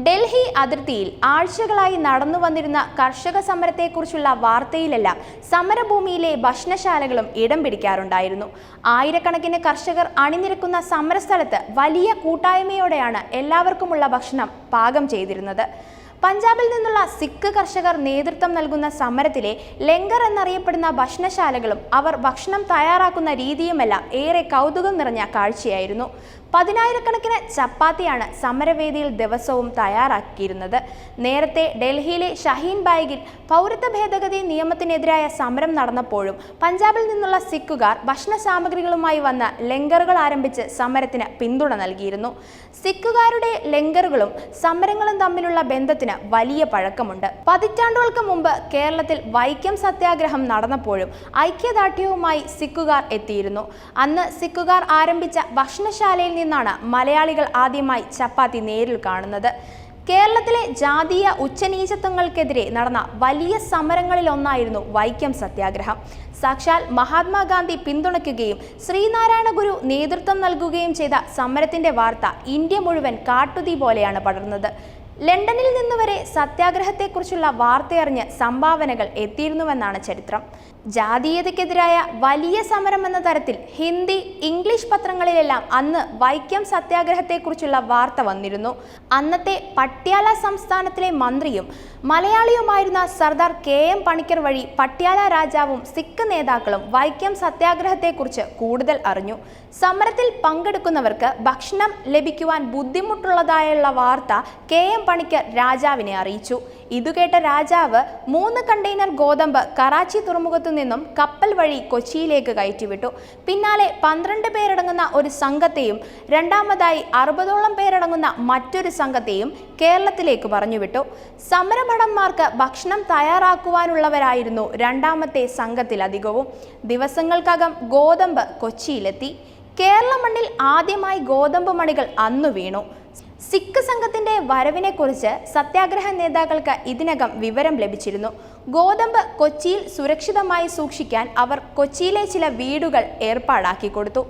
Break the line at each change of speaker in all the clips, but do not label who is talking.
ഡൽഹി അതിർത്തിയിൽ ആഴ്ചകളായി നടന്നു വന്നിരുന്ന കർഷക സമരത്തെക്കുറിച്ചുള്ള വാർത്തയിലെല്ലാം സമരഭൂമിയിലെ ഭക്ഷണശാലകളും ഇടം പിടിക്കാറുണ്ടായിരുന്നു. ആയിരക്കണക്കിന് കർഷകർ അണിനിരക്കുന്ന സമരസ്ഥലത്ത് വലിയ കൂട്ടായ്മയോടെയാണ് എല്ലാവർക്കുമുള്ള ഭക്ഷണം പാകം ചെയ്തിരുന്നത്. പഞ്ചാബിൽ നിന്നുള്ള സിഖ് കർഷകർ നേതൃത്വം നൽകുന്ന സമരത്തിലെ ലങ്കർ എന്നറിയപ്പെടുന്ന ഭക്ഷണശാലകളും അവർ ഭക്ഷണം തയ്യാറാക്കുന്ന രീതിയുമെല്ലാം ഏറെ കൗതുകം നിറഞ്ഞ കാഴ്ചയായിരുന്നു. 10,000-കണക്കിന് ചപ്പാത്തിയാണ് സമരവേദിയിൽ ദിവസവും തയ്യാറാക്കിയിരുന്നത്. നേരത്തെ ഡൽഹിയിലെ ഷഹീൻ ബാഗിൽ പൗരത്വ ഭേദഗതി നിയമത്തിനെതിരായ സമരം നടന്നപ്പോഴും പഞ്ചാബിൽ നിന്നുള്ള സിഖുകാർ ഭക്ഷണ സാമഗ്രികളുമായി വന്ന് ലങ്കറുകൾ ആരംഭിച്ച് സമരത്തിന് പിന്തുണ നൽകിയിരുന്നു. സിഖുകാരുടെ ലങ്കറുകളും സമരങ്ങളും തമ്മിലുള്ള ബന്ധത്തിന് വലിയ പഴക്കമുണ്ട്. പതിറ്റാണ്ടുകൾക്ക് മുമ്പ് കേരളത്തിൽ വൈക്കം സത്യാഗ്രഹം നടന്നപ്പോഴും ഐക്യദാർഢ്യവുമായി സിഖുകാർ എത്തിയിരുന്നു. അന്ന് സിഖുകാർ ആരംഭിച്ച ഭക്ഷണശാലയിൽ നിന്നാണ് മലയാളികൾ ആദ്യമായി ചപ്പാത്തി നേരിൽ കാണുന്നത്. കേരളത്തിലെ ജാതീയ ഉച്ചനീചത്വങ്ങൾക്കെതിരെ നടന്ന വലിയ സമരങ്ങളിൽ ഒന്നായിരുന്നു വൈക്കം സത്യാഗ്രഹം. സാക്ഷാൽ മഹാത്മാഗാന്ധി പിന്തുണയ്ക്കുകയും ശ്രീനാരായണ ഗുരു നേതൃത്വം നൽകുകയും ചെയ്ത സമരത്തിന്റെ വാർത്ത ഇന്ത്യ മുഴുവൻ കാട്ടുതീ പോലെയാണ് പടർന്നത്. ലണ്ടനിൽ നിന്നുവരെ സത്യാഗ്രഹത്തെക്കുറിച്ചുള്ള വാർത്തയറിഞ്ഞ് സംഭാവനകൾ എത്തിയിരുന്നുവെന്നാണ് ചരിത്രം. ജാതീയതയ്ക്കെതിരായ വലിയ സമരം എന്ന തരത്തിൽ ഹിന്ദി, ഇംഗ്ലീഷ് പത്രങ്ങളിലെല്ലാം അന്ന് വൈക്കം സത്യാഗ്രഹത്തെക്കുറിച്ചുള്ള വാർത്ത വന്നിരുന്നു. അന്നത്തെ പട്യാല സംസ്ഥാനത്തിലെ മന്ത്രിയും മലയാളിയുമായിരുന്ന സർദാർ KM പണിക്കർ വഴി പട്യാല രാജാവും സിഖ് നേതാക്കളും വൈക്കം സത്യാഗ്രഹത്തെക്കുറിച്ച് കൂടുതൽ അറിഞ്ഞു. സമരത്തിൽ പങ്കെടുക്കുന്നവർക്ക് ഭക്ഷണം ലഭിക്കുവാൻ ബുദ്ധിമുട്ടുള്ളതായുള്ള വാർത്ത KM പണിക്കർ രാജാവിനെ അറിയിച്ചു. ഇതുകേട്ട രാജാവ് 3 കണ്ടെയ്നർ ഗോതമ്പ് കറാച്ചി തുറമുഖത്തു നിന്നും കപ്പൽ വഴി കൊച്ചിയിലേക്ക് കയറ്റിവിട്ടു. പിന്നാലെ 12 പേരടങ്ങുന്ന ഒരു സംഘത്തെയും രണ്ടാമതായി 60ഓളം പേരടങ്ങുന്ന മറ്റൊരു സംഘത്തെയും കേരളത്തിലേക്ക് പറഞ്ഞുവിട്ടു. സമരഭടന്മാർക്ക് ഭക്ഷണം തയ്യാറാക്കുവാനുള്ളവരായിരുന്നു രണ്ടാമത്തെ സംഘത്തിലധികവും. ദിവസങ്ങൾക്കകം ഗോതമ്പ് കൊച്ചിയിലെത്തി. കേരള മണ്ണിൽ ആദ്യമായി ഗോതമ്പ് മണികൾ അന്നു വീണു. സിഖ് സംഘത്തിന്റെ വരവിനെക്കുറിച്ച് സത്യാഗ്രഹ നേതാക്കൾക്ക് ഇതിനകം വിവരം ലഭിച്ചിരുന്നു. ഗോതമ്പ് കൊച്ചിയിൽ സുരക്ഷിതമായി സൂക്ഷിക്കാൻ അവർ കൊച്ചിയിലെ ചില വീടുകൾ ഏർപ്പാടാക്കി കൊടുത്തു.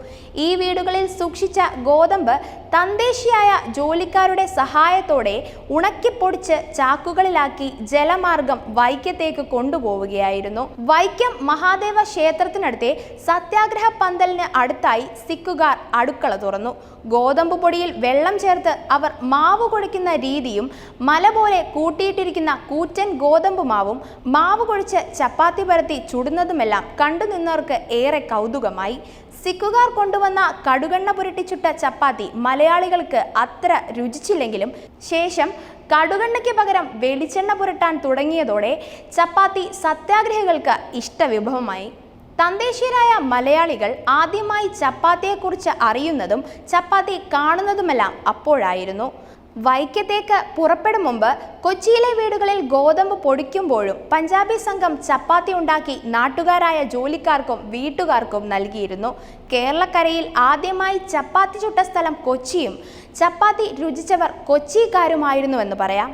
ഈ വീടുകളിൽ സൂക്ഷിച്ച ഗോതമ്പ് തദ്ദേശീയായ ജോലിക്കാരുടെ സഹായത്തോടെ ഉണക്കിപ്പൊടിച്ച് ചാക്കുകളിലാക്കി ജലമാർഗം വൈക്കത്തേക്ക് കൊണ്ടുപോവുകയായിരുന്നു. വൈക്കം മഹാദേവ ക്ഷേത്രത്തിനടുത്തെ സത്യാഗ്രഹ പന്തലിന് അടുത്തായി സിഖുകാർ അടുക്കള തുറന്നു. ഗോതമ്പ് പൊടിയിൽ വെള്ളം ചേർത്ത് അവർ മാവ് കുഴയ്ക്കുന്ന രീതിയും മല പോലെ കൂട്ടിയിട്ടിരിക്കുന്ന കൂറ്റൻ ഗോതമ്പ് മാവും മാവ് കുഴച്ച് ചപ്പാത്തി പരത്തി ചുടുന്നതുമെല്ലാം കണ്ടുനിന്നവർക്ക് ഏറെ കൗതുകമായി. സിഖുകാർ കൊണ്ടുവന്ന കടുകെണ്ണ പുരട്ടിച്ചുട്ട ചപ്പാത്തി മലയാളികൾക്ക് അത്ര രുചിച്ചില്ലെങ്കിലും ശേഷം കടുകെണ്ണയ്ക്ക് പകരം വെളിച്ചെണ്ണ പുരട്ടാൻ തുടങ്ങിയതോടെ ചപ്പാത്തി സത്യാഗ്രഹികൾക്ക് ഇഷ്ടവിഭവമായി. തദ്ദേശീയരായ മലയാളികൾ ആദ്യമായി ചപ്പാത്തിയെക്കുറിച്ച് അറിയുന്നതും ചപ്പാത്തി കാണുന്നതുമെല്ലാം അപ്പോഴായിരുന്നു. വൈക്കത്തേക്ക് പുറപ്പെടും മുമ്പ് കൊച്ചിയിലെ വീടുകളിൽ ഗോതമ്പ് പൊടിക്കുമ്പോഴും പഞ്ചാബി സംഘം ചപ്പാത്തി ഉണ്ടാക്കി നാട്ടുകാരായ ജോലിക്കാർക്കും വീട്ടുകാർക്കും നൽകിയിരുന്നു. കേരളക്കരയിൽ ആദ്യമായി ചപ്പാത്തി ചുട്ട സ്ഥലം കൊച്ചിയും ചപ്പാത്തി രുചിച്ചവർ കൊച്ചിക്കാരുമായിരുന്നുവെന്ന് പറയാം.